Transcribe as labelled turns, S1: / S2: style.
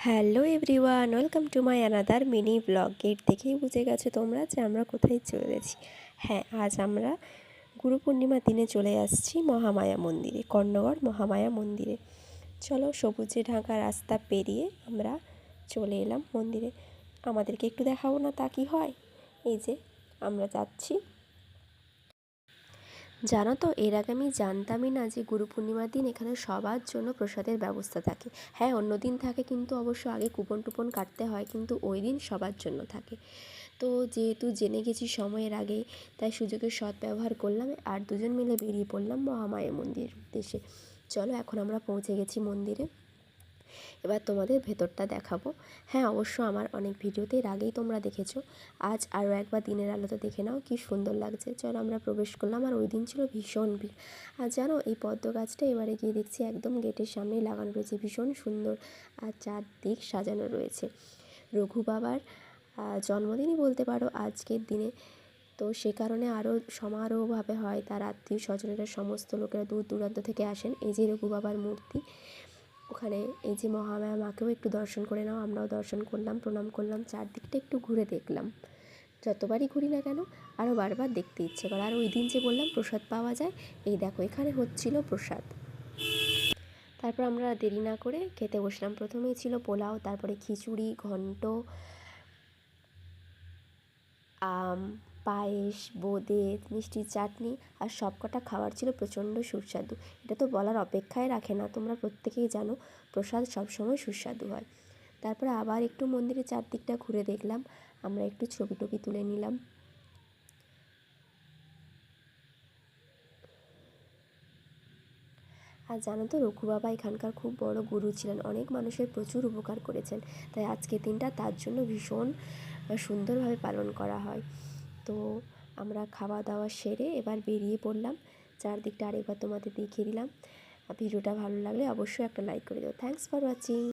S1: Hello everyone, welcome to my another mini blog. Gate দেখেই বুঝে গেছো তোমরা যে আমরা কোথায় চলেছি। হ্যাঁ, আজ আমরা গুরু পূর্ণিমার দিনে চলে আসছি মহামায়া মন্দিরে, কর্ণগড় মহামায়া মন্দিরে। চলো, সবুজে ঢাকা রাস্তা পেরিয়ে আমরা চলে এলাম মন্দিরে। আমাদেরকে একটু দেখাবো না তা কি হয়? এই যে আমরা যাচ্ছি। জানো তো, এর আগে আমি জানতামই না যে গুরু পূর্ণিমার দিন এখানে সবার জন্য প্রসাদের ব্যবস্থা থাকে। হ্যাঁ, অন্য দিন থাকে, কিন্তু অবশ্য আগে কুপন টুপন কাটতে হয়, কিন্তু ওই দিন সবার জন্য থাকে। তো যেহেতু জেনে গেছি সময়ের আগেই, তাই সুযোগের সদ্ব্যবহার করলাম আর দুজন মিলে বেরিয়ে পড়লাম মহামায়া মন্দিরের উদ্দেশ্যে। চলো, এখন আমরা পৌঁছে গেছি মন্দিরে। এবার তোমাদের ভেতরটা দেখাবো। হ্যাঁ, অবশ্য আমার অনেক ভিডিওতে এর আগেই তোমরা দেখেছো। আজ আরও একবার দিনের আলোতে দেখে নাও, কি সুন্দর লাগছে। চলো, আমরা প্রবেশ করলাম। আর ওই দিন ছিল ভীষণ ভিড়। আর জানো, এই পদ্ম গাছটা এবারে গিয়ে দেখছি একদম গেটের সামনেই লাগানো রয়েছে, ভীষণ সুন্দর। আর চারদিক সাজানো রয়েছে। রঘু বাবার জন্মদিনই বলতে পারো আজকের দিনে। তো সে কারণে আরও সমারোহভাবে হয়, তার আত্মীয় স্বজনেরা সমস্ত লোকেরা দূর দূরান্ত থেকে আসেন। এই যে রঘু বাবার মূর্তি, ওখানে এই যে মহামায়া মাকেও একটু দর্শন করে নাও। আমরাও দর্শন করলাম, প্রণাম করলাম, চারদিকটা একটু ঘুরে দেখলাম। যতবারই ঘুরি না কেন আরও বারবার দেখতে ইচ্ছে করে। আর ওই দিন যে বললাম প্রসাদ পাওয়া যায়, এই দেখো এখানে হচ্ছিল প্রসাদ। তারপর আমরা দেরি না করে খেতে বসলাম। প্রথমেই ছিল পোলাও, তারপরে খিচুড়ি, ঘন্ট, আম, পায়েস, বোঁদে, মিষ্টির চাটনি, আর সবকটা খাবার ছিল প্রচণ্ড সুস্বাদু। এটা তো বলার অপেক্ষায় রাখে না, তোমরা প্রত্যেকেই জানো প্রসাদ সবসময় সুস্বাদু হয়। তারপরে আবার একটু মন্দিরের চারদিকটা ঘুরে দেখলাম, আমরা একটু ছবি টবি তুলে নিলাম। আর জানো তো, রঘু বাবা এখানকার খুব বড় গুরু ছিলেন, অনেক মানুষের প্রচুর উপকার করেছেন। তাই আজকের দিনটা তার জন্য ভীষণ সুন্দরভাবে পালন করা হয়। তো আমরা খাওয়া দাওয়া সেরে এবার বেরিয়ে পড়লাম। চারদিকটা আরেকবার তোমাদের দেখিয়ে দিলাম। ভিডিওটা ভালো লাগলে অবশ্যই একটা লাইক করে দিও। Thanks for watching.